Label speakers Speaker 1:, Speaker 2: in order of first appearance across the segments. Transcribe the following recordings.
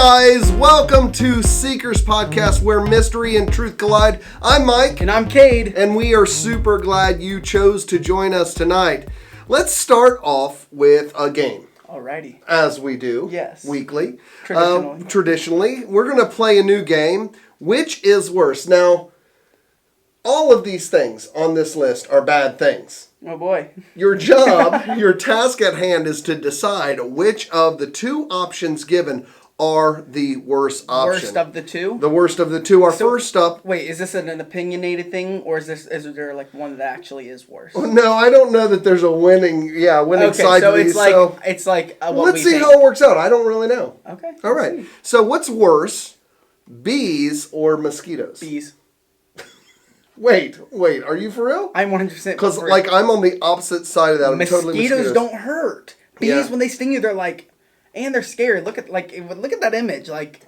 Speaker 1: guys, welcome to Seekers Podcast, where mystery and truth collide. I'm Mike.
Speaker 2: And I'm Cade.
Speaker 1: And we are super glad you chose to join us tonight. Let's start off with a game.
Speaker 2: Alrighty.
Speaker 1: As we do.
Speaker 2: Yes.
Speaker 1: Weekly.
Speaker 2: Traditionally.
Speaker 1: We're going to play a new game. Which is worse? Now, all of these things on this list are bad things.
Speaker 2: Oh boy.
Speaker 1: Your job, your task at hand is to decide which of the two options given are the worst option.
Speaker 2: Worst of the two?
Speaker 1: The worst of the two. First up...
Speaker 2: Wait, is this an opinionated thing, or is there like one that actually is worse?
Speaker 1: No, I don't know that there's a winning side to these.
Speaker 2: It's like
Speaker 1: let's see how it works out. I don't really know.
Speaker 2: Okay.
Speaker 1: All right. So what's worse, bees or mosquitoes?
Speaker 2: Bees.
Speaker 1: Wait, are you for real?
Speaker 2: I'm 100%
Speaker 1: because I'm on the opposite side of that. I'm totally
Speaker 2: mosquitoes don't hurt. Bees, when they sting you, they're like, and they're scary. Look at that image, like.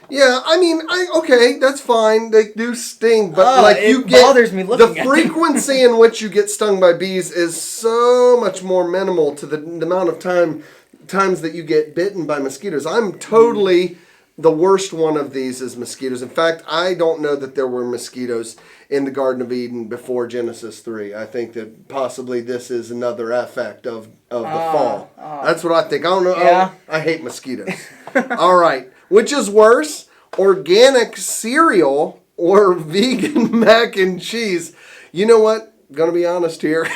Speaker 1: Yeah, I mean, okay, that's fine. They do sting, but
Speaker 2: it bothers me looking at
Speaker 1: the frequency in which you get stung by bees is so much more minimal to the amount of times that you get bitten by mosquitoes. I'm totally. The worst one of these is mosquitoes. In fact, I don't know that there were mosquitoes in the Garden of Eden before Genesis 3. I think that possibly this is another effect of the fall. That's what I think. I don't know.
Speaker 2: Yeah.
Speaker 1: I hate mosquitoes. All right. Which is worse, organic cereal or vegan mac and cheese? You know what? Gonna be honest here.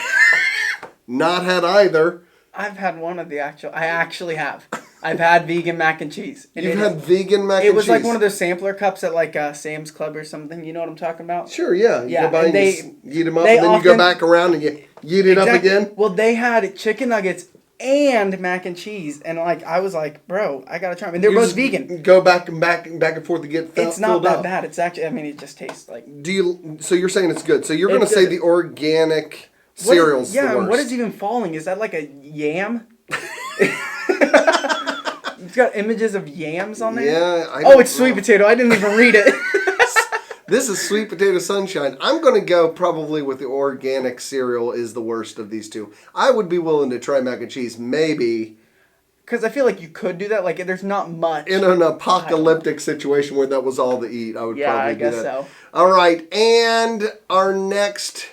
Speaker 1: Not had either.
Speaker 2: I've had one of the actual... I actually have. I've had vegan mac and cheese. And
Speaker 1: You've had vegan mac and cheese?
Speaker 2: It was like one of those sampler cups at like Sam's Club or something. You know what I'm talking about?
Speaker 1: Sure, yeah.
Speaker 2: Yeah.
Speaker 1: You go by and you eat them up, and then you go back around and you eat it up again?
Speaker 2: Well, they had chicken nuggets and mac and cheese. And I was like, bro, I got to try them. And they're both vegan.
Speaker 1: Go back and forth to get filled up.
Speaker 2: It's not that bad. It's actually, it just tastes like...
Speaker 1: So you're saying it's good. So you're going to say the organic cereal's the worst.
Speaker 2: What is even falling? Is that like a yam? It's got images of yams on there?
Speaker 1: Yeah.
Speaker 2: It's sweet potato. I didn't even read it.
Speaker 1: This is sweet potato sunshine. I'm going to go probably with the organic cereal is the worst of these two. I would be willing to try mac and cheese, maybe.
Speaker 2: Because I feel like you could do that. Like, there's not much.
Speaker 1: In an apocalyptic situation where that was all to eat, I would probably do that.
Speaker 2: Yeah, I guess so.
Speaker 1: All right. And our next,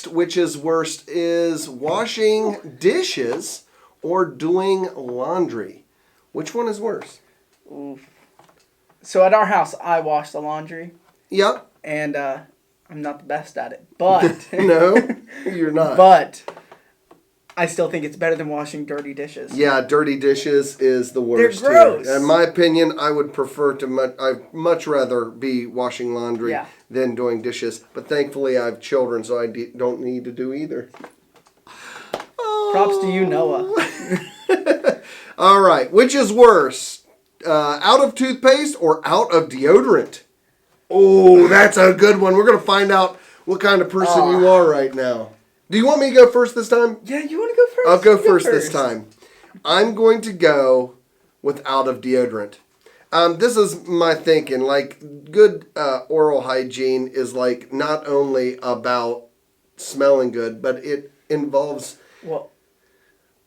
Speaker 1: which is worst, is washing dishes or doing laundry. Which one is worse?
Speaker 2: Oof. So at our house, I wash the laundry.
Speaker 1: Yep.
Speaker 2: And I'm not the best at it. But...
Speaker 1: No, you're not.
Speaker 2: But I still think it's better than washing dirty dishes.
Speaker 1: Yeah, dirty dishes is the worst.
Speaker 2: They're gross.
Speaker 1: In my opinion, I would prefer I'd much rather be washing laundry than doing dishes. But thankfully, I have children, so I don't need to do either.
Speaker 2: Props to you, Noah.
Speaker 1: All right. Which is worse? Out of toothpaste or out of deodorant? Oh, that's a good one. We're going to find out what kind of person you are right now. Do you want me to go first this time?
Speaker 2: Yeah, you want to go first?
Speaker 1: I'll go first this time. I'm going to go with out of deodorant. This is my thinking. Good oral hygiene is not only about smelling good, but it involves...
Speaker 2: Well...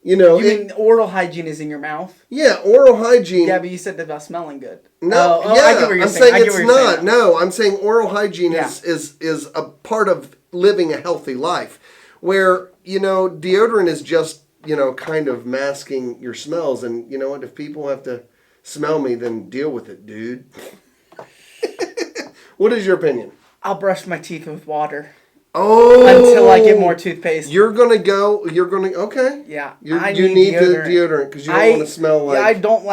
Speaker 1: You
Speaker 2: mean oral hygiene is in your mouth?
Speaker 1: Yeah, oral hygiene.
Speaker 2: Yeah, but you said about smelling good.
Speaker 1: No,
Speaker 2: I get what you're saying.
Speaker 1: I'm saying it's not. No, I'm saying oral hygiene is a part of living a healthy life. Where, deodorant is just, kind of masking your smells. And you know what? If people have to smell me, then deal with it, dude. What is your opinion?
Speaker 2: I'll brush my teeth with water.
Speaker 1: Oh!
Speaker 2: Until I get more toothpaste.
Speaker 1: Okay.
Speaker 2: Yeah.
Speaker 1: You need the deodorant because you don't want to smell like...
Speaker 2: Yeah, I don't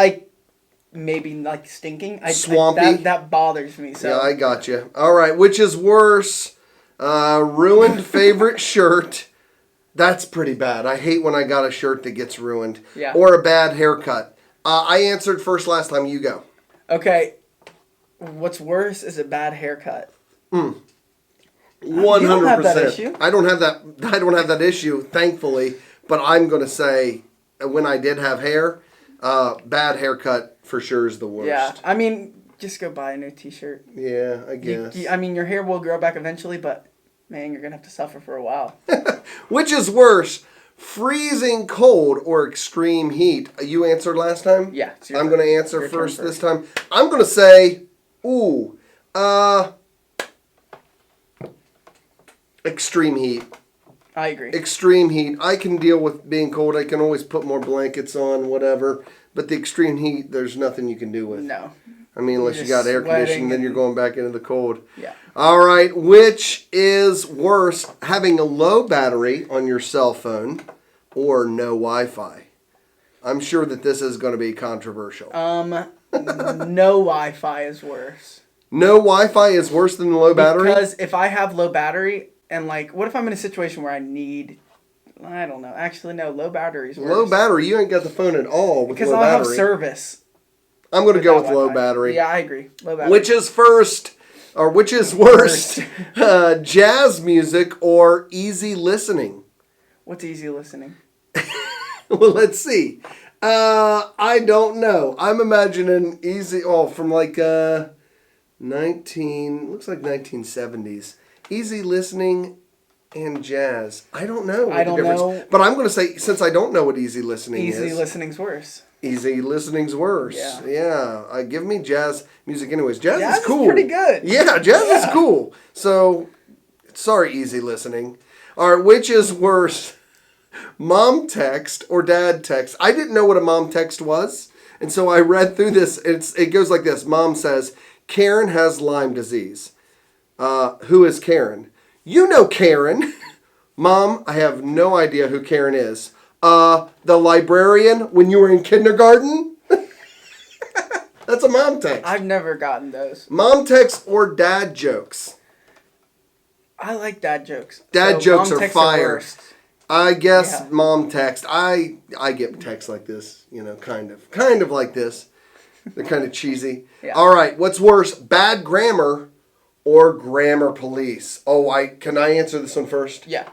Speaker 2: maybe stinking.
Speaker 1: Swampy?
Speaker 2: That bothers me. So.
Speaker 1: Yeah, I got you. All right, which is worse? Ruined favorite shirt. That's pretty bad. I hate when I got a shirt that gets ruined.
Speaker 2: Yeah.
Speaker 1: Or a bad haircut. I answered first last time. You go.
Speaker 2: Okay. What's worse is a bad haircut.
Speaker 1: 100%. I don't have that issue, thankfully. But I'm going to say, when I did have hair, bad haircut for sure is the worst.
Speaker 2: Yeah, just go buy a new t-shirt.
Speaker 1: Yeah, I guess.
Speaker 2: Your hair will grow back eventually, but man, you're going to have to suffer for a while.
Speaker 1: Which is worse, freezing cold or extreme heat. You answered last time?
Speaker 2: Yeah.
Speaker 1: I'm going to answer first this time. I'm going to say, extreme heat.
Speaker 2: I agree.
Speaker 1: Extreme heat. I can deal with being cold. I can always put more blankets on, whatever. But the extreme heat, there's nothing you can do with.
Speaker 2: No.
Speaker 1: I mean, unless you got air conditioning, then you're going back into the cold.
Speaker 2: Yeah.
Speaker 1: All right. Which is worse, having a low battery on your cell phone or no Wi-Fi? I'm sure that this is going to be controversial.
Speaker 2: No Wi-Fi is worse.
Speaker 1: No Wi-Fi is worse than the low battery?
Speaker 2: Because if I have low battery and like, what if I'm in a situation where I need, I don't know. Actually, no, low battery is worse.
Speaker 1: Low battery, you ain't got the phone at all with
Speaker 2: because
Speaker 1: low
Speaker 2: I'll
Speaker 1: battery.
Speaker 2: have service.
Speaker 1: I'm going to go with
Speaker 2: Wi-Fi.
Speaker 1: low battery.
Speaker 2: Yeah, I agree. Low battery.
Speaker 1: Which is first, or which is worst, jazz music or easy listening?
Speaker 2: What's easy listening?
Speaker 1: Well, let's see. I don't know. I'm imagining easy, from like looks like 1970s. Easy listening and jazz. I don't know. What
Speaker 2: I don't
Speaker 1: the difference.
Speaker 2: know.
Speaker 1: But I'm going to say, since I don't know what easy listening is.
Speaker 2: Easy listening's worse.
Speaker 1: Easy listening's worse.
Speaker 2: Yeah.
Speaker 1: Give me jazz music anyways. Jazz
Speaker 2: Jazz
Speaker 1: is cool.
Speaker 2: is pretty good.
Speaker 1: Yeah, jazz is cool. So, sorry, easy listening. All right, which is worse, mom text or dad text? I didn't know what a mom text was, and so I read through this. It goes like this. Mom says, Karen has Lyme disease. Who is Karen? You know Karen. Mom, I have no idea who Karen is. The librarian when you were in kindergarten? That's a mom text.
Speaker 2: I've never gotten those.
Speaker 1: Mom text or dad jokes?
Speaker 2: I like dad jokes.
Speaker 1: Dad jokes
Speaker 2: mom
Speaker 1: are
Speaker 2: texts
Speaker 1: fire.
Speaker 2: worst.
Speaker 1: I guess
Speaker 2: Yeah.
Speaker 1: mom text. I get texts like this, kind of like this. They're kind of cheesy.
Speaker 2: Yeah.
Speaker 1: All right, what's worse, bad grammar or grammar police? Can I answer this one first?
Speaker 2: Yeah.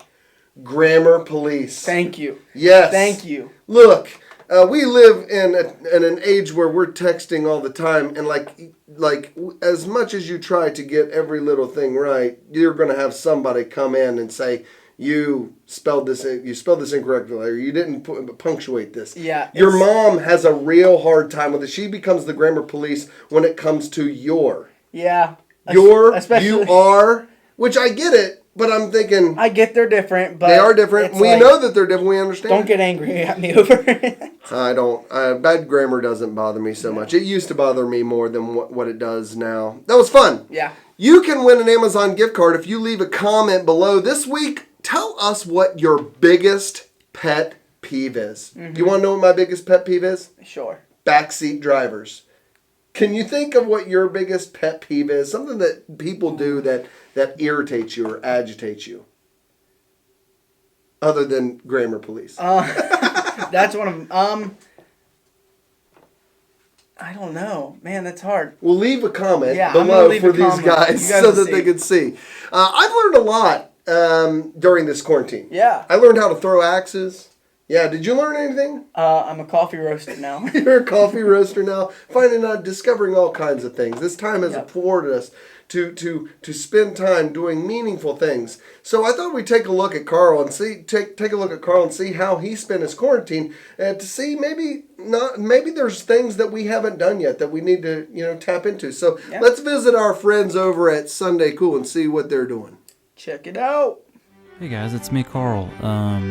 Speaker 1: Grammar police.
Speaker 2: Thank you.
Speaker 1: Yes.
Speaker 2: Thank you.
Speaker 1: Look, we live in an age where we're texting all the time, and like as much as you try to get every little thing right, you're going to have somebody come in and say, you spelled this incorrectly, or you didn't punctuate this.
Speaker 2: Yeah.
Speaker 1: Your mom has a real hard time with it. She becomes the grammar police when it comes to your.
Speaker 2: Yeah.
Speaker 1: You are, which I get it, but I'm thinking
Speaker 2: I get they're different, but
Speaker 1: they are different. We know that they're different. We understand.
Speaker 2: Don't get angry at me over it.
Speaker 1: I don't. Bad grammar doesn't bother me so much. It used to bother me more than what it does now. That was fun.
Speaker 2: Yeah.
Speaker 1: You can win an Amazon gift card if you leave a comment below. This week, tell us what your biggest pet peeve is.
Speaker 2: Mm-hmm.
Speaker 1: You want to know what my biggest pet peeve is?
Speaker 2: Sure.
Speaker 1: Backseat drivers. Can you think of what your biggest pet peeve is? Something that people do that irritates you or agitates you? Other than grammar police.
Speaker 2: That's one of them. I don't know. Man, that's hard.
Speaker 1: We'll leave a comment
Speaker 2: Yeah, I'm gonna
Speaker 1: below
Speaker 2: leave
Speaker 1: for
Speaker 2: a
Speaker 1: these
Speaker 2: comment.
Speaker 1: guys
Speaker 2: You guys
Speaker 1: so
Speaker 2: will
Speaker 1: that they
Speaker 2: see.
Speaker 1: can see. I've learned a lot during this quarantine.
Speaker 2: Yeah.
Speaker 1: I learned how to throw axes. Yeah, did you learn anything?
Speaker 2: I'm a coffee roaster now.
Speaker 1: You're a coffee roaster now, discovering all kinds of things. This time has afforded us to spend time doing meaningful things. So I thought we'd take a look at Carl and take a look at Carl and see how he spent his quarantine, and to see maybe there's things that we haven't done yet that we need to tap into. So let's visit our friends over at Sunday Cool and see what they're doing.
Speaker 2: Check it out.
Speaker 3: Hey guys, it's me, Carl.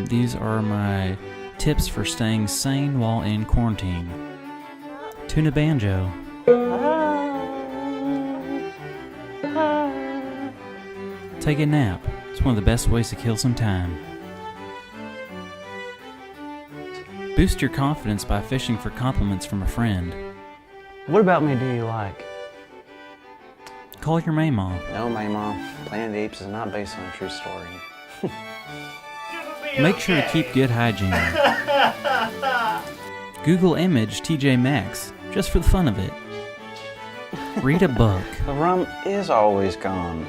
Speaker 3: These are my tips for staying sane while in quarantine. Tune a banjo. Take a nap. It's one of the best ways to kill some time. Boost your confidence by fishing for compliments from a friend.
Speaker 4: What about me do you like?
Speaker 3: Call your Mama.
Speaker 4: No, my mom. Planet of the Apes is not based on a true story.
Speaker 3: Make sure to keep good hygiene. Google image TJ Maxx, just for the fun of it. Read a book.
Speaker 4: The rum is always gone.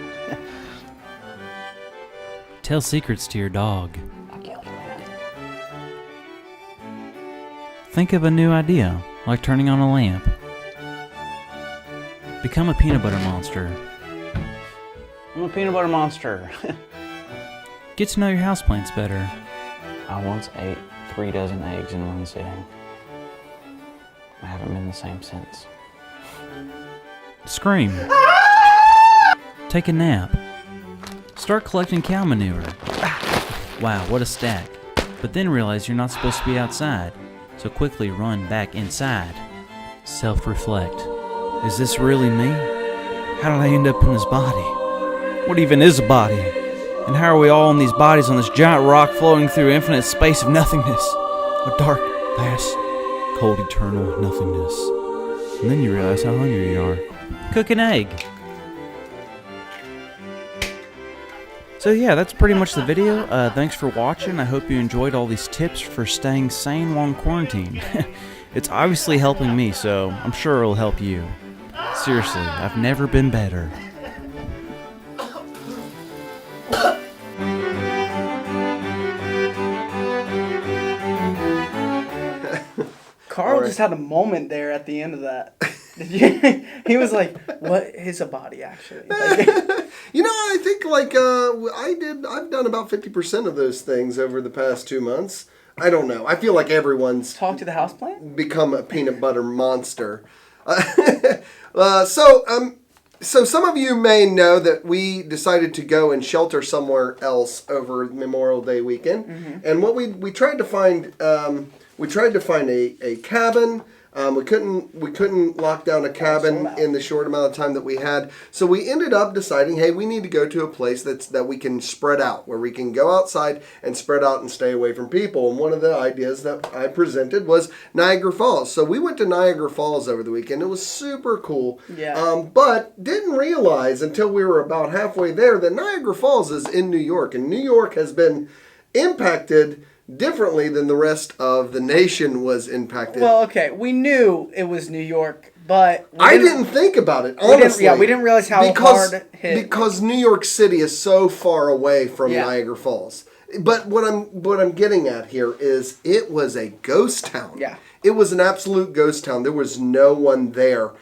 Speaker 3: Tell secrets to your dog.
Speaker 4: I killed a man.
Speaker 3: Think of a new idea, like turning on a lamp. Become a peanut butter monster.
Speaker 4: I'm a peanut butter monster.
Speaker 3: Get to know your houseplants better.
Speaker 4: I once ate 3 dozen eggs in one sitting. I haven't been the same since.
Speaker 3: Scream. Take a nap. Start collecting cow manure. Wow, what a stack. But then realize you're not supposed to be outside, so quickly run back inside. Self-reflect. Is this really me? How did I end up in this body? What even is a body? And how are we all in these bodies on this giant rock floating through infinite space of nothingness? A dark, vast, cold, eternal nothingness. And then you realize how hungry you are. Cook an egg. So yeah, that's pretty much the video. Thanks for watching. I hope you enjoyed all these tips for staying sane while in quarantine. It's obviously helping me, so I'm sure it'll help you. Seriously, I've never been better.
Speaker 2: Carl just had a moment there at the end of that. Did you? He was like, "What is a body actually?" Like,
Speaker 1: You know, I think I've done about 50% of those things over the past 2 months. I don't know. I feel like everyone's
Speaker 2: talk to the houseplant.
Speaker 1: become a peanut butter monster. So some of you may know that we decided to go and shelter somewhere else over Memorial Day weekend, and what we tried to find a cabin. We couldn't lock down a cabin in the short amount of time that we had. So we ended up deciding, hey, we need to go to a place that we can spread out, where we can go outside and spread out and stay away from people. And one of the ideas that I presented was Niagara Falls. So we went to Niagara Falls over the weekend. It was super cool.
Speaker 2: Yeah.
Speaker 1: But didn't realize until we were about halfway there that Niagara Falls is in New York, and New York has been impacted differently than the rest of the nation was impacted.
Speaker 2: Well, okay, we knew it was New York, but
Speaker 1: I didn't think about it, honestly.
Speaker 2: We didn't realize how hard hit.
Speaker 1: Because New York City is so far away from
Speaker 2: Yeah.
Speaker 1: Niagara Falls. But what I'm getting at here is it was a ghost town.
Speaker 2: Yeah.
Speaker 1: It was an absolute ghost town. There was no one there.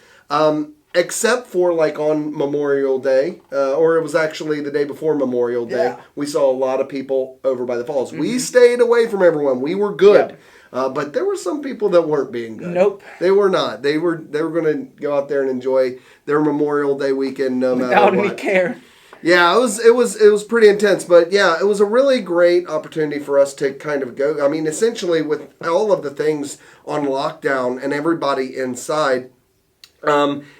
Speaker 1: Except for like on Memorial Day, or it was actually the day before Memorial Day.
Speaker 2: Yeah.
Speaker 1: We saw a lot of people over by the falls. We stayed away from everyone. We were good. But there were some people that weren't being good.
Speaker 2: Nope.
Speaker 1: They were not. They were going to go out there and enjoy their Memorial Day weekend no matter
Speaker 2: without
Speaker 1: what.
Speaker 2: any care.
Speaker 1: Yeah, it was pretty intense, but yeah, it was a really great opportunity for us to kind of go. I mean, essentially with all of the things on lockdown and everybody inside,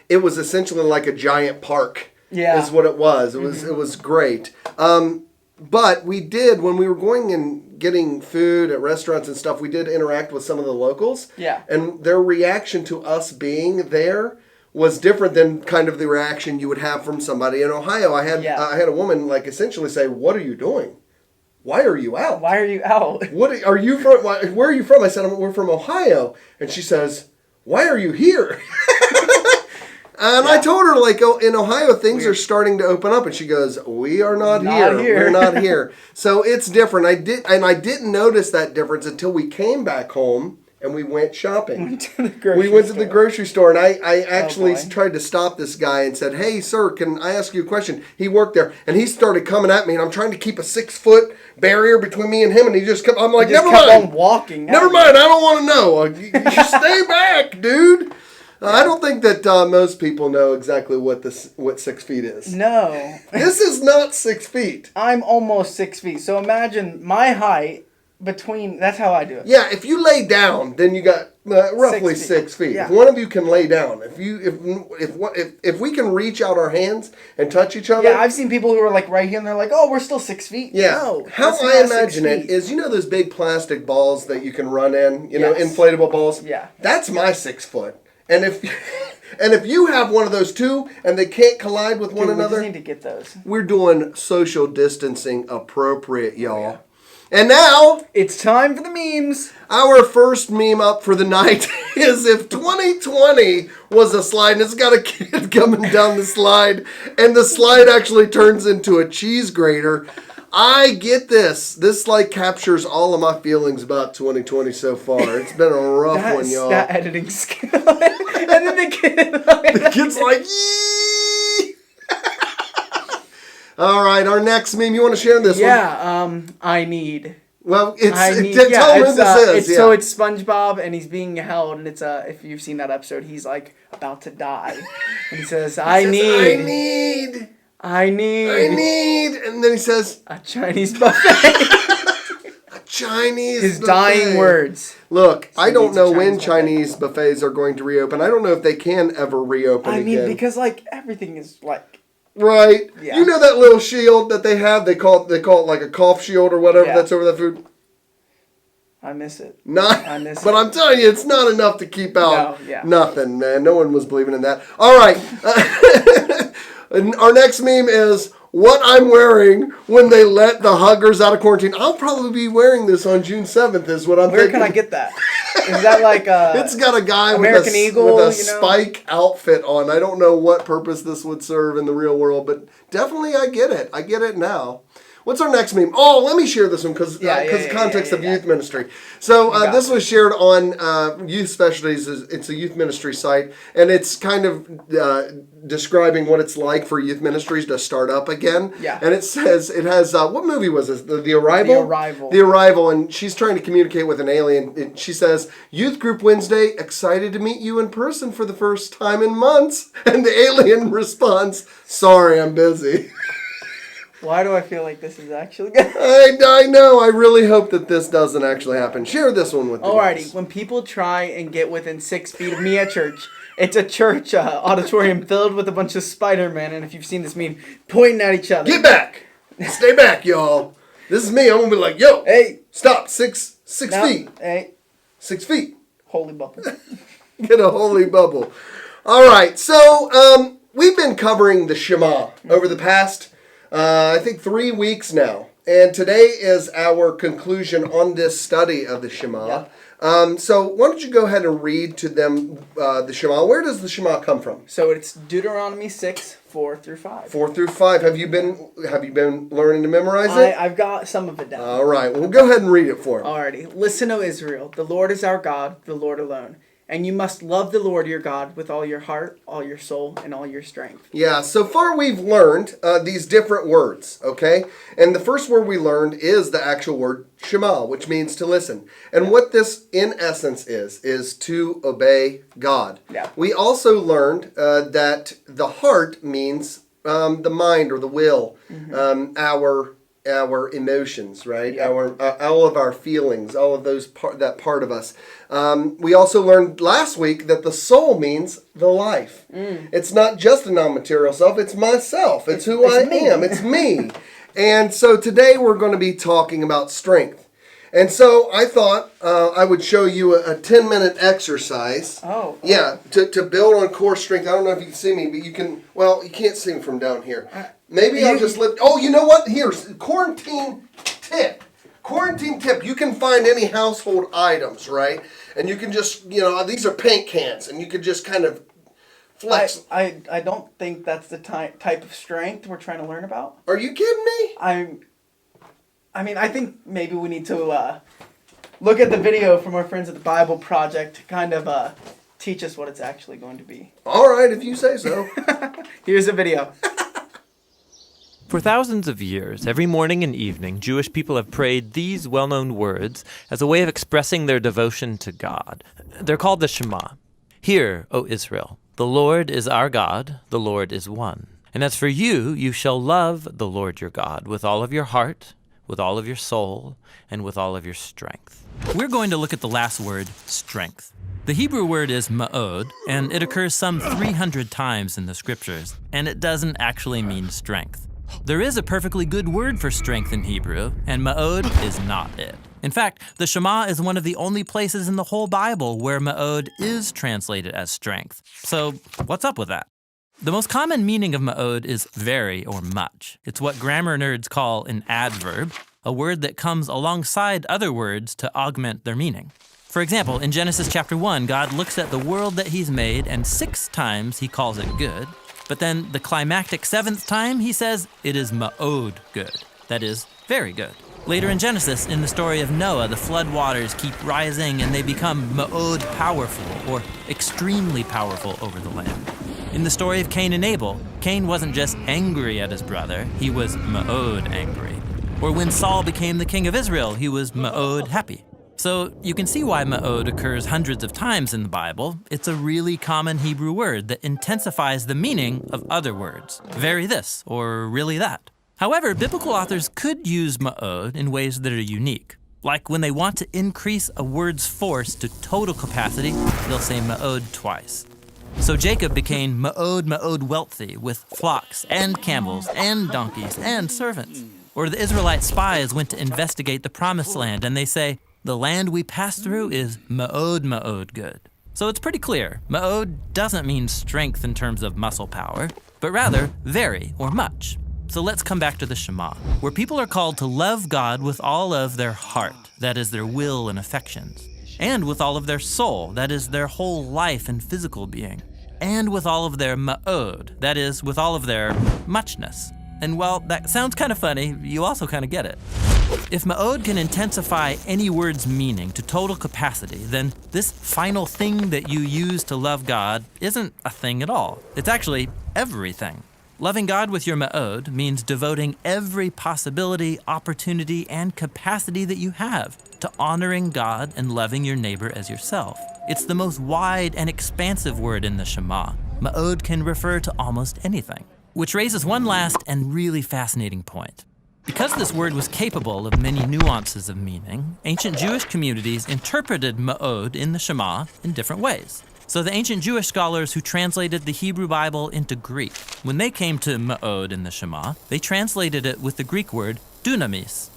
Speaker 1: it was essentially like a giant park.
Speaker 2: Yeah.
Speaker 1: Is what it was. It was great. But we did, when we were going and getting food at restaurants and stuff, we did interact with some of the locals.
Speaker 2: Yeah.
Speaker 1: And their reaction to us being there was different than kind of the reaction you would have from somebody in Ohio. I had a woman like essentially say, "What are you doing? Why are you out?
Speaker 2: Why are you out?"
Speaker 1: What are you from? Where are you from?" I said, "We're from Ohio." And she says, "Why are you here?" And I told her, like, in Ohio, things are starting to open up. And she goes, "We are not here. We're not here." So it's different. I didn't notice that difference until we came back home and we went shopping. We went to the grocery store, and I actually tried to stop this guy and said, "Hey, sir, can I ask you a question?" He worked there, and he started coming at me, and I'm trying to keep a 6-foot barrier between me and him, and he just kept, I'm like, "Never mind.
Speaker 2: Kept on walking.
Speaker 1: Never mind. I don't want to know. You stay back, dude." I don't think that most people know exactly what 6 feet is.
Speaker 2: No.
Speaker 1: This is not 6 feet.
Speaker 2: I'm almost 6 feet. So imagine my height between. That's how I do it.
Speaker 1: Yeah, if you lay down, then you got roughly 6 feet.
Speaker 2: Yeah.
Speaker 1: If one of you can lay down, if we can reach out our hands and touch each other.
Speaker 2: Yeah, I've seen people who are like right here, and they're like, "Oh, we're still 6 feet."
Speaker 1: Yeah.
Speaker 2: No,
Speaker 1: How
Speaker 2: that's
Speaker 1: I
Speaker 2: not 6
Speaker 1: imagine it
Speaker 2: feet.
Speaker 1: is, you know those big plastic balls that you can run in,
Speaker 2: Yes.
Speaker 1: inflatable balls?
Speaker 2: Yeah.
Speaker 1: That's my 6 foot. And if you have one of those too, and they can't collide with one
Speaker 2: Dude,
Speaker 1: another,
Speaker 2: we just need to get those.
Speaker 1: we're doing social distancing appropriate, y'all. And now,
Speaker 2: It's time for the memes.
Speaker 1: our first meme up for the night is if 2020 was a slide, and it's got a kid coming down the slide, and the slide actually turns into a cheese grater. I get this. This like captures all of my feelings about 2020 so far. It's been a rough one, y'all.
Speaker 2: That editing skill. And then the kid.
Speaker 1: The kid's like, yee! All right, our next meme. You want to share this one?
Speaker 2: Yeah. I need
Speaker 1: Well, tell
Speaker 2: yeah,
Speaker 1: him who this is. Yeah.
Speaker 2: So it's SpongeBob, and he's being held, and it's if you've seen that episode, he's like about to die, and he says, I need,
Speaker 1: and then he says,
Speaker 2: a Chinese buffet.
Speaker 1: Chinese
Speaker 2: His
Speaker 1: buffet.
Speaker 2: dying words.
Speaker 1: Look,
Speaker 2: So
Speaker 1: I
Speaker 2: he
Speaker 1: don't
Speaker 2: needs a
Speaker 1: know when
Speaker 2: Chinese
Speaker 1: Chinese buffets are going to reopen. I don't know if they can ever reopen
Speaker 2: I mean,
Speaker 1: again.
Speaker 2: because like everything is like.
Speaker 1: Right.
Speaker 2: Yeah.
Speaker 1: You know that little shield that they have? They call it like a cough shield or whatever
Speaker 2: Yeah.
Speaker 1: that's over the food.
Speaker 2: I miss it.
Speaker 1: Not,
Speaker 2: miss
Speaker 1: but
Speaker 2: it.
Speaker 1: I'm telling you, it's not enough to keep out
Speaker 2: No, yeah.
Speaker 1: nothing, man. No one was believing in that. All right. And our next meme is what I'm wearing when they let the huggers out of quarantine. I'll probably be wearing this on June 7th is what I'm
Speaker 2: Where
Speaker 1: thinking.
Speaker 2: can I get that? Is that like
Speaker 1: It's got a guy
Speaker 2: American
Speaker 1: with a,
Speaker 2: Eagle,
Speaker 1: with a
Speaker 2: you know?
Speaker 1: spike outfit on. I don't know what purpose this would serve in the real world, but definitely I get it. I get it now. What's our next meme? Oh, let me share this one because context of youth ministry. So this was shared on Youth Specialties. It's a youth ministry site, and it's kind of describing what it's like for youth ministries to start up again.
Speaker 2: Yeah.
Speaker 1: And it says, it has, what movie was this? The Arrival?
Speaker 2: The Arrival.
Speaker 1: The Arrival, and she's trying to communicate with an alien. And she says, Youth Group Wednesday, excited to meet you in person for the first time in months. And the alien responds, sorry, I'm busy.
Speaker 2: Why do I feel like this is actually good?
Speaker 1: I know. I really hope that this doesn't actually happen. Share this one with me.
Speaker 2: Alrighty, when people try and get within 6 feet of me at church, it's a church auditorium filled with a bunch of Spider-Man, and if you've seen this meme, pointing at each other.
Speaker 1: Get back. Stay back, y'all. This is me. I'm going to be like, yo.
Speaker 2: Hey.
Speaker 1: Stop. Six
Speaker 2: No,
Speaker 1: feet.
Speaker 2: Hey.
Speaker 1: 6 feet.
Speaker 2: Holy bubble.
Speaker 1: Get a holy bubble. All right. So we've been covering the Shema over the past, I think, 3 weeks now. And today is our conclusion on this study of the Shema.
Speaker 2: Yeah.
Speaker 1: So why don't you go ahead and read to them the Shema. Where does the Shema come from?
Speaker 2: So it's Deuteronomy 6, 4 through 5.
Speaker 1: 4 through 5. Have you been learning to memorize it?
Speaker 2: I've got some of it down.
Speaker 1: All right. Well, go ahead and read it for him.
Speaker 2: Alrighty. Listen, O Israel, the Lord is our God, the Lord alone. And you must love the Lord your God with all your heart, all your soul, and all your strength.
Speaker 1: Yeah, so far we've learned these different words, okay? And the first word we learned is the actual word Shema, which means to listen. And what this, in essence, is to obey God.
Speaker 2: Yeah.
Speaker 1: We also learned that the heart means the mind or the will, our emotions, right?
Speaker 2: Yeah.
Speaker 1: All of our feelings, all of those that part of us. We also learned last week that the soul means the life. It's not just a non-material self, it's myself. It's who I am. It's me. And so today we're going to be talking about strength. And so I thought I would show you a 10-minute exercise.
Speaker 2: Oh.
Speaker 1: Yeah, to build on core strength. I don't know if you can see me, but you can, well, you can't see me from down here. Maybe I'll just lift, oh, you know what? Here's quarantine tip. Quarantine tip. You can find any household items, right? And you can just, these are paint cans, and you can just kind of flex.
Speaker 2: I don't think that's the type of strength we're trying to learn about.
Speaker 1: Are you kidding me?
Speaker 2: I think maybe we need to look at the video from our friends at the Bible Project to kind of teach us what it's actually going to be.
Speaker 1: All right, if you say so.
Speaker 2: Here's a video.
Speaker 5: For thousands of years, every morning and evening, Jewish people have prayed these well-known words as a way of expressing their devotion to God. They're called the Shema. Hear, O Israel, the Lord is our God, the Lord is one. And as for you, you shall love the Lord your God with all of your heart, with all of your soul, and with all of your strength.
Speaker 3: We're going to look at the last word, strength. The Hebrew word is ma'od, and it occurs some 300 times in the scriptures, and it doesn't actually mean strength. There is a perfectly good word for strength in Hebrew, and ma'od is not it. In fact, the Shema is one of the only places in the whole Bible where ma'od is translated as strength. So, what's up with that? The most common meaning of ma'od is very or much. It's what grammar nerds call an adverb, a word that comes alongside other words to augment their meaning. For example, in Genesis chapter 1, God looks at the world that he's made, and 6 times he calls it good. But then the climactic 7th time, he says it is ma'od good. That is, very good. Later in Genesis, in the story of Noah, the flood waters keep rising and they become ma'od powerful, or extremely powerful over the land. In the story of Cain and Abel, Cain wasn't just angry at his brother, he was ma'od angry. Or when Saul became the king of Israel, he was ma'od, happy. So you can see why ma'od occurs hundreds of times in the Bible. It's a really common Hebrew word that intensifies the meaning of other words. Very this, or really that. However, biblical authors could use ma'od in ways that are unique. Like when they want to increase a word's force to total capacity, they'll say ma'od twice. So Jacob became ma'od wealthy with flocks and camels and donkeys and servants. Or the Israelite spies went to investigate the promised land and they say, the land we passed through is ma'od good. So it's pretty clear, ma'od doesn't mean strength in terms of muscle power, but rather very or much. So let's come back to the Shema, where people are called to love God with all of their heart, that is their will and affections, and with all of their soul, that is their whole life and physical being, and with all of their ma'od, that is with all of their muchness. And while that sounds kind of funny, you also kind of get it. If ma'od can intensify any word's meaning to total capacity, then this final thing that you use to love God isn't a thing at all. It's actually everything. Loving God with your ma'od means devoting every possibility, opportunity, and capacity that you have to honoring God and loving your neighbor as yourself. It's the most wide and expansive word in the Shema. Ma'od can refer to almost anything. Which raises one last and really fascinating point. Because this word was capable of many nuances of meaning, ancient Jewish communities interpreted ma'od in the Shema in different ways. So the ancient Jewish scholars who translated the Hebrew Bible into Greek, when they came to ma'od in the Shema, they translated it with the Greek word dunamis,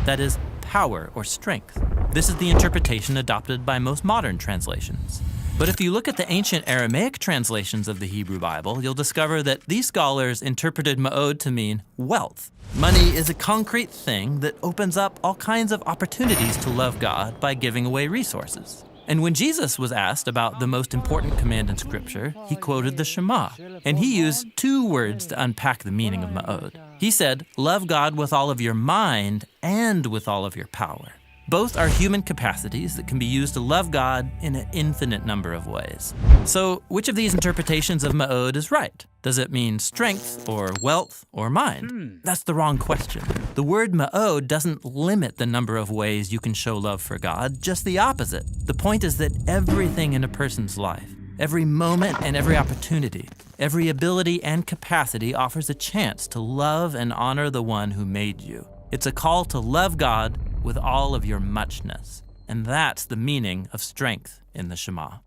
Speaker 3: that is, power or strength. This is the interpretation adopted by most modern translations. But if you look at the ancient Aramaic translations of the Hebrew Bible, you'll discover that these scholars interpreted ma'od to mean wealth. Money is a concrete thing that opens up all kinds of opportunities to love God by giving away resources. And when Jesus was asked about the most important command in Scripture, he quoted the Shema, and he used two words to unpack the meaning of ma'od. He said, love God with all of your mind and with all of your power. Both are human capacities that can be used to love God in an infinite number of ways. So, which of these interpretations of ma'od is right? Does it mean strength, or wealth, or mind? That's the wrong question. The word ma'od doesn't limit the number of ways you can show love for God, just the opposite. The point is that everything in a person's life, every moment and every opportunity, every ability and capacity offers a chance to love and honor the one who made you. It's a call to love God with all of your muchness. And that's the meaning of strength in the Shema.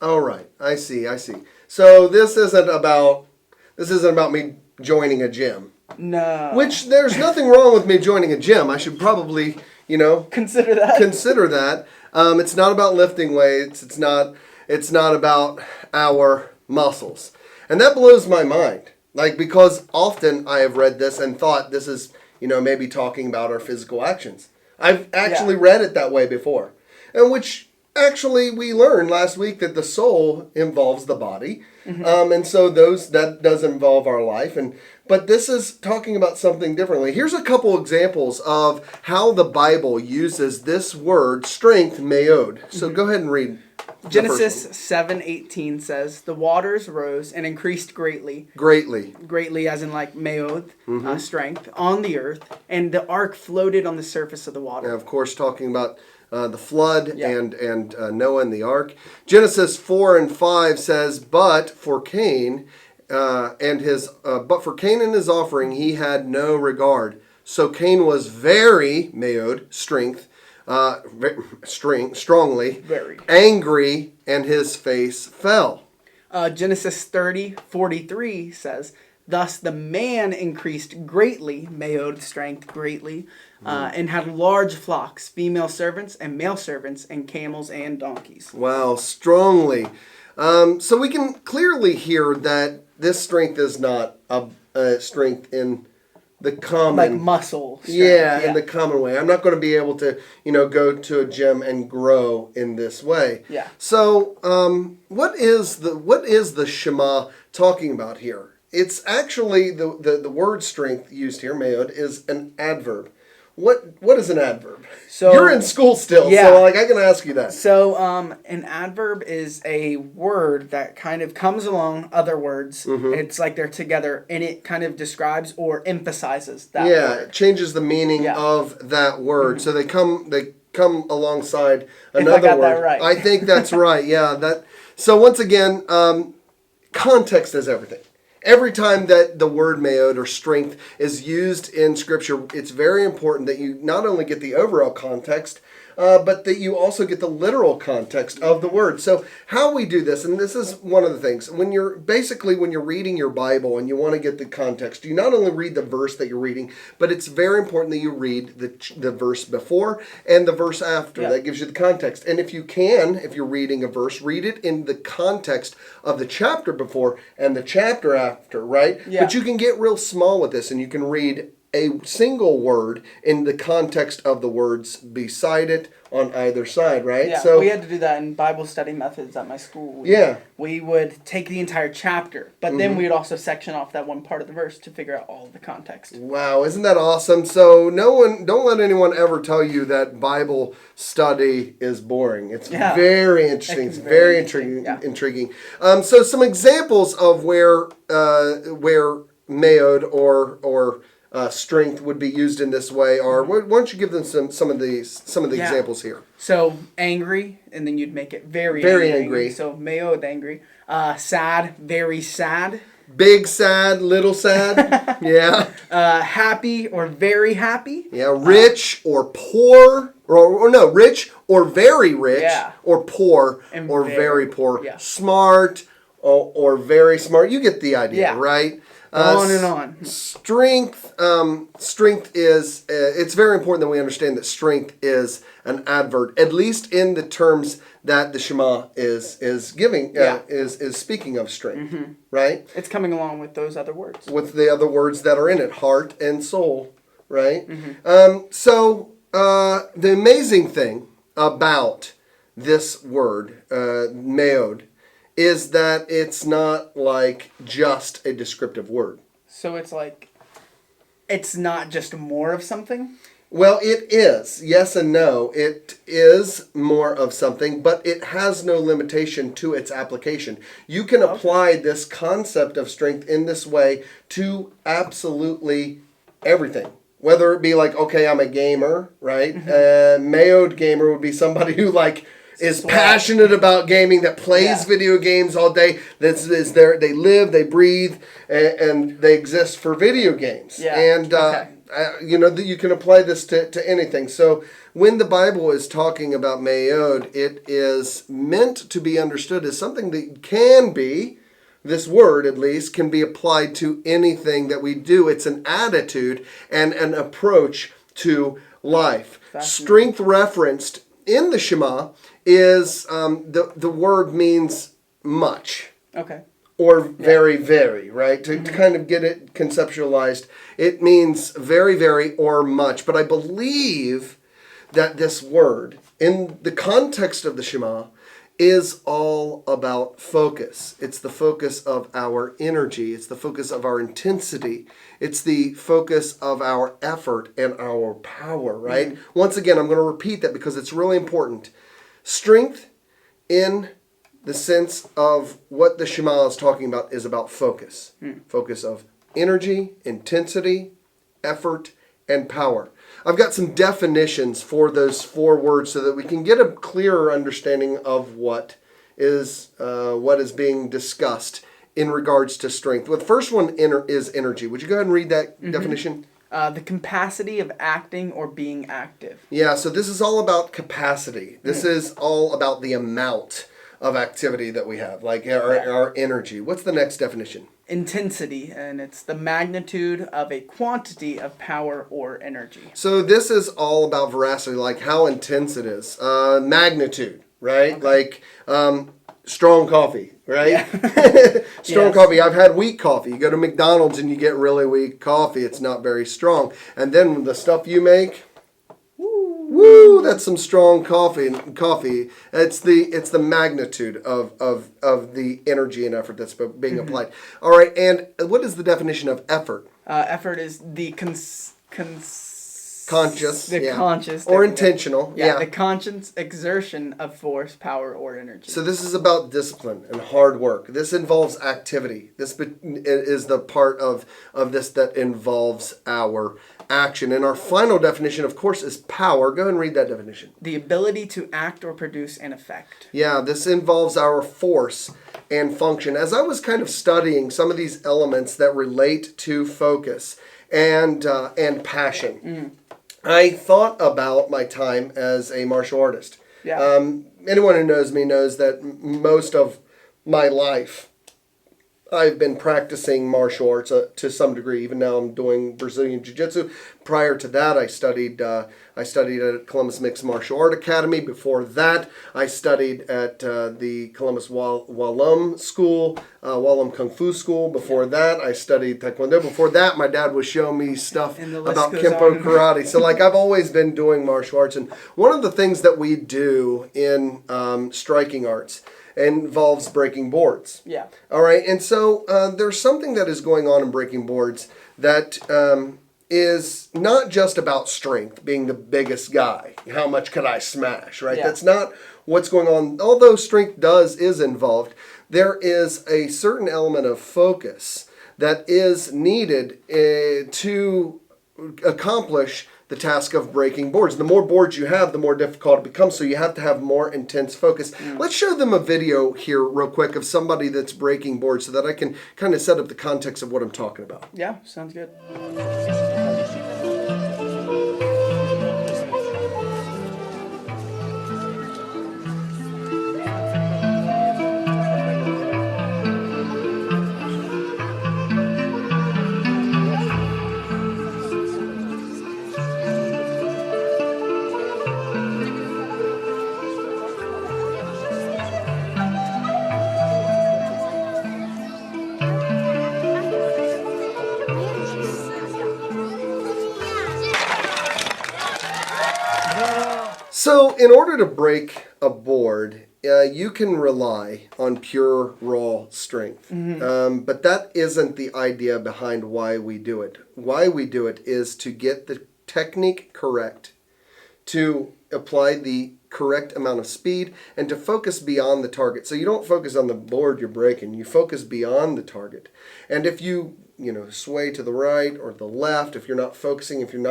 Speaker 1: All right. I see. So this isn't about me joining a gym.
Speaker 2: No.
Speaker 1: Which there's nothing wrong with me joining a gym. I should probably,
Speaker 2: consider that.
Speaker 1: It's not about lifting weights. It's not about our muscles. And that blows my mind. Because often I have read this and thought this is, maybe talking about our physical actions. I've actually read it that way before. And which actually we learned last week that the soul involves the body. Mm-hmm. And so that does involve our life. But this is talking about something differently. Here's a couple examples of how the Bible uses this word, strength, ma'od. So go ahead and read.
Speaker 2: Genesis 7:18 says, the waters rose and increased greatly. Greatly as in ma'od, strength, on the earth, and the ark floated on the surface of the water.
Speaker 1: And of course, talking about the flood and Noah and the ark. Genesis 4:5 says, but for Cain and his offering he had no regard. So Cain was very ma'od, strength. Strongly,
Speaker 2: very
Speaker 1: angry, and his face fell.
Speaker 2: Genesis 30:43 says, thus the man increased greatly, ma'od, strength, greatly, and had large flocks, female servants and male servants, and camels and donkeys.
Speaker 1: Wow, strongly. So we can clearly hear that this strength is not a strength in the common
Speaker 2: muscle strength.
Speaker 1: In the common way. I'm not going to be able to go to a gym and grow in this way. So what is the Shema talking about here? It's actually the word strength used here, ma'od, is an adverb. what is an adverb?
Speaker 2: So-
Speaker 1: You're in school still,
Speaker 2: Yeah.
Speaker 1: so like I can ask you that.
Speaker 2: So, an adverb is a word that kind of comes along other words.
Speaker 1: Mm-hmm.
Speaker 2: It's like they're together, and it kind of describes or emphasizes that
Speaker 1: Yeah,
Speaker 2: word.
Speaker 1: it changes the meaning
Speaker 2: Yeah.
Speaker 1: of that word. So they come alongside
Speaker 2: I
Speaker 1: another
Speaker 2: got
Speaker 1: word.
Speaker 2: that right.
Speaker 1: I think that's right. Yeah, that. So once again, context is everything. Every time that the word mayod or strength is used in Scripture, it's very important that you not only get the overall context, but that you also get the literal context of the word. So how we do this, and this is one of the things, when you're reading your Bible and you want to get the context, you not only read the verse that you're reading, but it's very important that you read the verse before and the verse after.
Speaker 2: Yeah.
Speaker 1: That gives you the context. And if you're reading a verse, read it in the context of the chapter before and the chapter after, right?
Speaker 2: Yeah.
Speaker 1: But you can get real small with this, and you can read a single word in the context of the words beside it on either side, right?
Speaker 2: Yeah,
Speaker 1: So
Speaker 2: we had to do that in Bible study methods at my school.
Speaker 1: Yeah.
Speaker 2: We would take the entire chapter, but then we would also section off that one part of the verse to figure out all of the context.
Speaker 1: wow, isn't that awesome? So don't let anyone ever tell you that Bible study is boring. It's
Speaker 2: Yeah.
Speaker 1: very interesting.
Speaker 2: It's
Speaker 1: It's
Speaker 2: very
Speaker 1: very
Speaker 2: interesting,
Speaker 1: intriguing. So some examples of where mayod or strength would be used in this way are. Why don't you give them some of the
Speaker 2: Yeah.
Speaker 1: examples here?
Speaker 2: So angry, and then you'd make it very
Speaker 1: angry.
Speaker 2: So mayod angry. Sad, very sad.
Speaker 1: Big sad, little sad. Yeah.
Speaker 2: Happy or very happy.
Speaker 1: Yeah, rich or poor, or no, rich or very rich,
Speaker 2: Yeah.
Speaker 1: or poor
Speaker 2: And
Speaker 1: or
Speaker 2: very
Speaker 1: very poor,
Speaker 2: yeah.
Speaker 1: smart or very smart. You get the idea,
Speaker 2: Yeah.
Speaker 1: right?
Speaker 2: On and on.
Speaker 1: Strength is. It's very important that we understand that strength is an adverb, at least in the terms that the Shema is giving.
Speaker 2: Yeah.
Speaker 1: Is speaking of strength, right?
Speaker 2: It's coming along with those other words.
Speaker 1: With the other words that are in it, heart and soul, right? So the amazing thing about this word, mayod, is that it's not like just a descriptive word.
Speaker 2: So it's not just more of something.
Speaker 1: Well, it is. Yes and no. It is more of something, but it has no limitation to its application. You can apply this concept of strength in this way to absolutely everything. Whether it be like, okay, I'm a gamer, right? Mayod gamer would be somebody who is passionate about gaming, that plays video games all day. Is there? They live, they breathe, and they exist for video games.
Speaker 2: Yeah.
Speaker 1: And you can apply this to anything. So when the Bible is talking about mayod, it is meant to be understood as something that can be. This word, at least, can be applied to anything that we do. It's an attitude and an approach to life. Strength referenced in the Shema is the word means much.
Speaker 2: Okay.
Speaker 1: Or very, very, right? To kind of get it conceptualized, it means very, very, or much. But I believe that this word, in the context of the Shema, is all about focus. It's the focus of our energy. It's the focus of our intensity. It's the focus of our effort and our power, right? Once again, I'm going to repeat that because it's really important. Strength in the sense of what the Shema is talking about is about focus. Focus of energy, intensity, effort, and power. I've got some definitions for those four words so that we can get a clearer understanding of what is being discussed in regards to strength. Well, the first one is energy. Would you go ahead and read that definition?
Speaker 2: The capacity of acting or being active.
Speaker 1: Yeah, so this is all about capacity. This is all about the amount of activity that we have, like our energy. What's the next definition?
Speaker 2: Intensity, and it's the magnitude of a quantity of power or energy.
Speaker 1: So this is all about veracity, like how intense it is. Magnitude, right? Like strong coffee, right? Strong coffee. I've had weak coffee. You go to McDonald's and you get really weak coffee. It's not very strong. And then the stuff you make, woo, that's some strong coffee. It's the magnitude of the energy and effort that's being applied. All right, and what is the definition of effort?
Speaker 2: Effort is the
Speaker 1: conscious,
Speaker 2: The
Speaker 1: yeah.
Speaker 2: conscious.
Speaker 1: or
Speaker 2: there we go.
Speaker 1: intentional,
Speaker 2: Yeah,
Speaker 1: yeah.
Speaker 2: the conscious exertion of force, power, or energy.
Speaker 1: So this is about discipline and hard work. This involves activity. This is the part of this that involves our action. And our final definition, of course, is power. Go ahead and read that definition.
Speaker 2: The ability to act or produce an effect.
Speaker 1: Yeah, this involves our force and function. As I was kind of studying some of these elements that relate to focus and passion, I thought about my time as a martial artist.
Speaker 2: Yeah.
Speaker 1: Anyone who knows me knows that most of my life I've been practicing martial arts to some degree. Even now, I'm doing Brazilian Jiu-Jitsu. Prior to that, I studied at Columbus Mixed Martial Art Academy. Before that, I studied at the Columbus Wallum School, Wallum Kung Fu School. Before that, I studied Taekwondo. Before that, my dad was showing me stuff
Speaker 2: And the list
Speaker 1: about
Speaker 2: goes
Speaker 1: Kempo
Speaker 2: on.
Speaker 1: karate. So, like, I've always been doing martial arts. And one of the things that we do in striking arts involves breaking boards.
Speaker 2: Yeah.
Speaker 1: All right, and so there's something that is going on in breaking boards that is not just about strength, being the biggest guy. How much could I smash, right?
Speaker 2: Yeah.
Speaker 1: That's not what's going on. Although strength is involved, there is a certain element of focus that is needed to accomplish the task of breaking boards. The more boards you have, the more difficult it becomes, so you have to have more intense focus. Let's show them a video here real quick of somebody that's breaking boards so that I can kind of set up the context of what I'm talking about.
Speaker 2: Yeah, sounds good.
Speaker 1: So, in order to break a board, you can rely on pure raw strength. But that isn't the idea behind why we do it. Why we do it is to get the technique correct, to apply the correct amount of speed, and to focus beyond the target. So you don't focus on the board you're breaking, you focus beyond the target. And if you sway to the right or the left, if you're not focusing, if you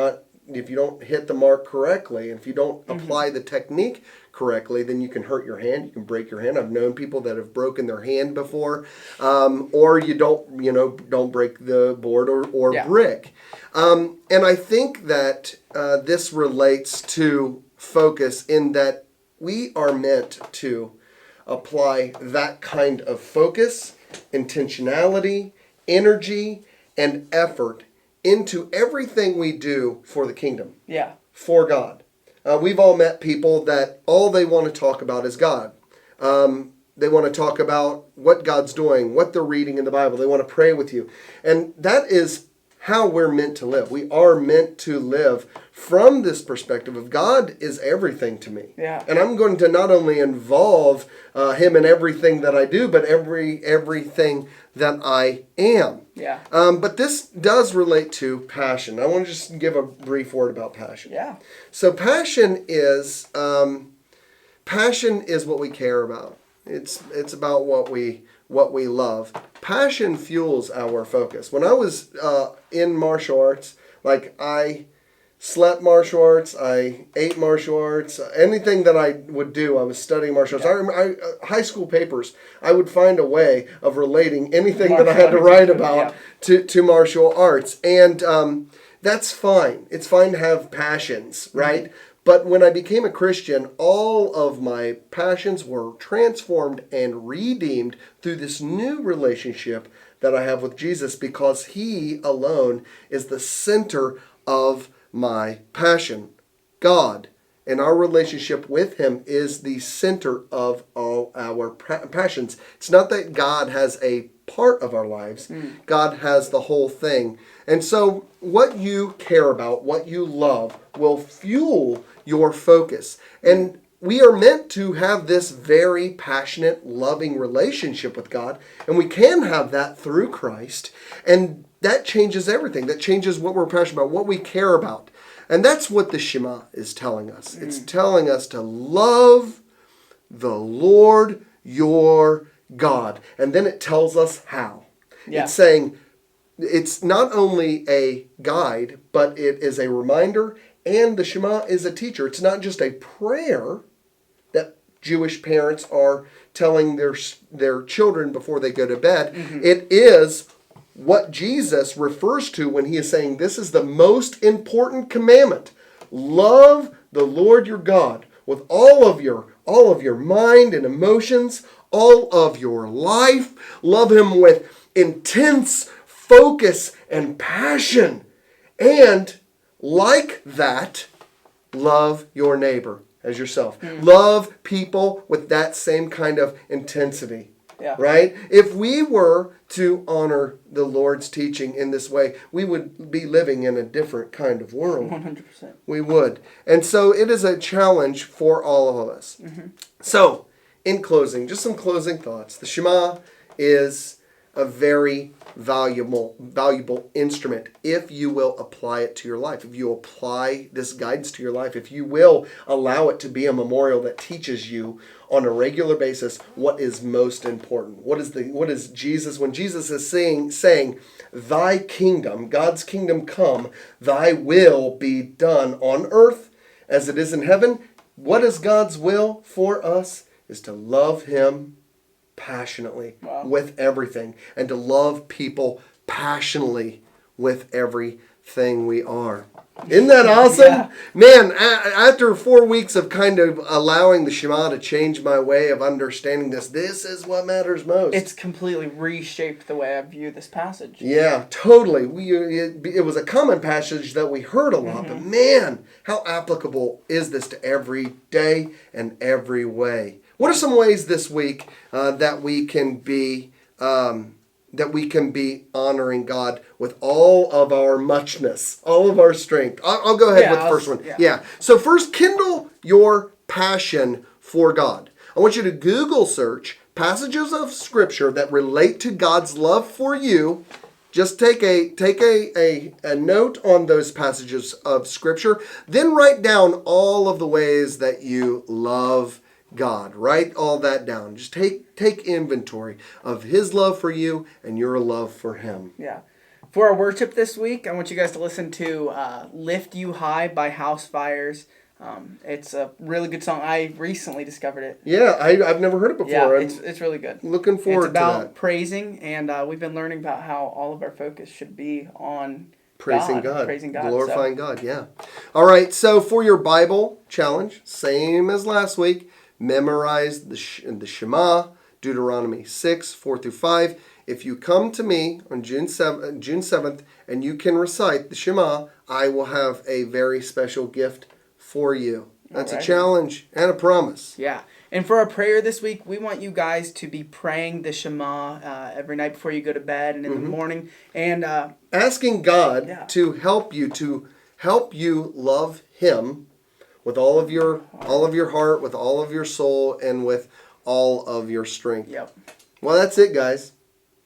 Speaker 1: don't hit the mark correctly, and if you don't apply the technique correctly, then you can hurt your hand, you can break your hand. I've known people that have broken their hand before, or you don't break the board or
Speaker 2: Yeah.
Speaker 1: brick. And I think that this relates to focus in that we are meant to apply that kind of focus, intentionality, energy, and effort into everything we do for the kingdom,
Speaker 2: Yeah.
Speaker 1: for God. We've all met people that all they want to talk about is God. They want to talk about what God's doing, what they're reading in the Bible. They want to pray with you. And that is how we're meant to live. We are meant to live from this perspective of God is everything to me.
Speaker 2: Yeah.
Speaker 1: And I'm going to not only involve Him in everything that I do, but everything that I am.
Speaker 2: Yeah.
Speaker 1: But this does relate to passion. I want to just give a brief word about passion.
Speaker 2: Yeah.
Speaker 1: So passion is what we care about. It's about what we love. Passion fuels our focus. When I was in martial arts, like I slept martial arts, I ate martial arts, anything that I would do, I was studying martial arts. I remember high school papers, I would find a way of relating anything that I had to write about to martial arts. And that's fine. It's fine to have passions, right? But when I became a Christian, all of my passions were transformed and redeemed through this new relationship that I have with Jesus, because He alone is the center of my passion. God and our relationship with Him is the center of all our passions. It's not that God has a part of our lives. God has the whole thing. And so what you care about, what you love, will fuel your focus. And we are meant to have this very passionate, loving relationship with God. And we can have that through Christ. And that changes everything. That changes what we're passionate about, what we care about. And that's what the Shema is telling us. It's telling us to love the Lord your God. And then it tells us how.
Speaker 2: Yeah.
Speaker 1: It's saying it's not only a guide, but it is a reminder, and the Shema is a teacher. It's not just a prayer that Jewish parents are telling their children before they go to bed. It is what Jesus refers to when he is saying this is the most important commandment. Love the Lord your God with all of your mind and emotions, all of your life. Love him with intense focus and passion. And like that, love your neighbor as yourself. Love people with that same kind of intensity.
Speaker 2: Yeah.
Speaker 1: Right? If we were to honor the Lord's teaching in this way, we would be living in a different kind of world.
Speaker 2: 100%.
Speaker 1: We would. And so it is a challenge for all of us. So, in closing, just some closing thoughts. The Shema is a very valuable instrument if you will apply it to your life. If you apply this guidance to your life, if you will allow it to be a memorial that teaches you on a regular basis what is most important. What is Jesus, when Jesus is saying, thy kingdom, God's kingdom come, thy will be done on earth as it is in heaven. What is God's will for us is to love him passionately with everything, and to love people passionately with everything we are. Isn't that awesome?
Speaker 2: Yeah.
Speaker 1: Man, after 4 weeks of kind of allowing the Shema to change my way of understanding this is what matters most.
Speaker 2: It's completely reshaped the way I view this passage.
Speaker 1: Yeah, totally. It was a common passage that we heard a lot, but man, how applicable is this to every day and every way? What are some ways this week that we can be honoring God with all of our muchness, all of our strength? I'll go ahead with the first one. Yeah. So first, kindle your passion for God. I want you to Google search passages of Scripture that relate to God's love for you. Just take a note on those passages of Scripture. Then write down all of the ways that you love God. Write all that down. Just take inventory of his love for you and your love for him.
Speaker 2: Yeah. For our worship this week, I want you guys to listen to Lift You High by House Fires. It's a really good song. I recently discovered it.
Speaker 1: Yeah, I've never heard it before.
Speaker 2: Yeah, it's really good.
Speaker 1: Looking forward to that.
Speaker 2: It's about praising, and we've been learning about how all of our focus should be on
Speaker 1: praising God. Glorifying
Speaker 2: so.
Speaker 1: God, yeah. All right, so for your Bible challenge, same as last week, memorize the Shema, Deuteronomy 6, 4 through 5. If you come to me on June 7th and you can recite the Shema, I will have a very special gift for you. That's a challenge and a promise.
Speaker 2: Yeah. And for our prayer this week, we want you guys to be praying the Shema every night before you go to bed and in the morning. And
Speaker 1: asking God to help you love him with all of your heart, with all of your soul, and with all of your strength.
Speaker 2: Yep.
Speaker 1: Well, that's it, guys.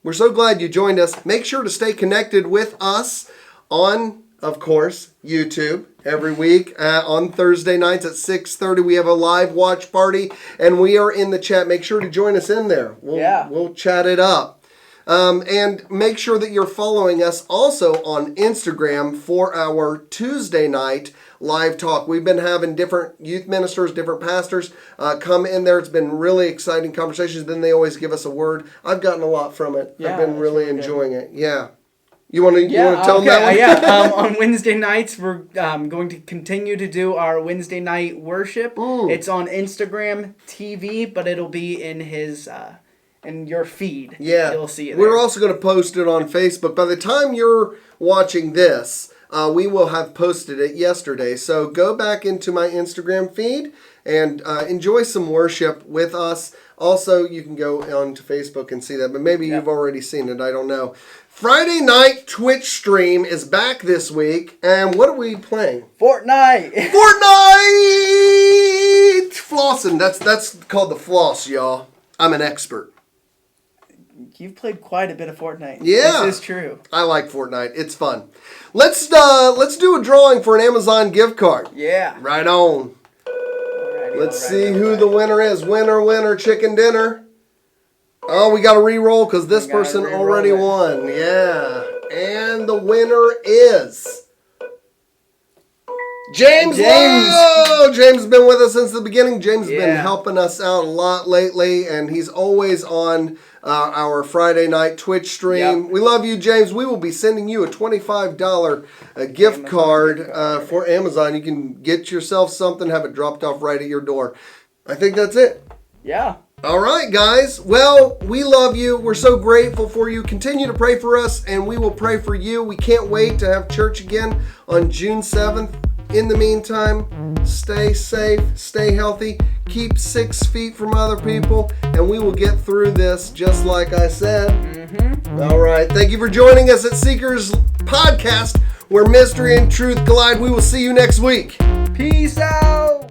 Speaker 1: We're so glad you joined us. Make sure to stay connected with us on, of course, YouTube every week. On Thursday nights at 6:30, we have a live watch party, and we are in the chat. Make sure to join us in there. We'll chat it up. And make sure that you're following us also on Instagram for our Tuesday night live talk. We've been having different youth ministers, different pastors come in there. It's been really exciting conversations. Then they always give us a word. I've gotten a lot from it.
Speaker 2: Yeah,
Speaker 1: I've been really enjoying it. Yeah. You want to tell them that one?
Speaker 2: Yeah. On Wednesday nights, we're going to continue to do our Wednesday night worship. It's on Instagram TV, but it'll be in his... in your feed.
Speaker 1: Yeah.
Speaker 2: You'll see it there.
Speaker 1: We're also going to post it on Facebook. By the time you're watching this, we will have posted it yesterday. So go back into my Instagram feed and enjoy some worship with us. Also, you can go onto Facebook and see that, but maybe you've already seen it. I don't know. Friday night Twitch stream is back this week. And what are we playing?
Speaker 2: Fortnite!
Speaker 1: Flossing. That's called the floss, y'all. I'm an expert.
Speaker 2: you've played quite a bit of Fortnite.
Speaker 1: Yeah.
Speaker 2: This is true.
Speaker 1: I like Fortnite. It's fun. Let's do a drawing for an Amazon gift card.
Speaker 2: Yeah.
Speaker 1: Right on.
Speaker 2: Alrighty,
Speaker 1: Let's see who the winner is. Winner, chicken dinner. Oh, we got to re-roll because this
Speaker 2: We gotta
Speaker 1: person
Speaker 2: re-roll
Speaker 1: already
Speaker 2: it.
Speaker 1: won. Yeah. And the winner is James. Whoa! James has been with us since the beginning. James has been
Speaker 2: Yeah.
Speaker 1: helping us out a lot lately, and he's always on our Friday night Twitch stream.
Speaker 2: Yep.
Speaker 1: We love you, James. We will be sending you a $25 gift
Speaker 2: Amazon
Speaker 1: card,
Speaker 2: gift card.
Speaker 1: for Amazon. You can get yourself something, have it dropped off right at your door. I think that's it.
Speaker 2: Yeah.
Speaker 1: All right, guys. Well, we love you. We're so grateful for you. Continue to pray for us, and we will pray for you. We can't wait to have church again on June 7th. In the meantime, stay safe, stay healthy, keep 6 feet from other people, and we will get through this just like I said. All right. Thank you for joining us at Seekers Podcast, where mystery and truth collide. We will see you next week.
Speaker 2: Peace out.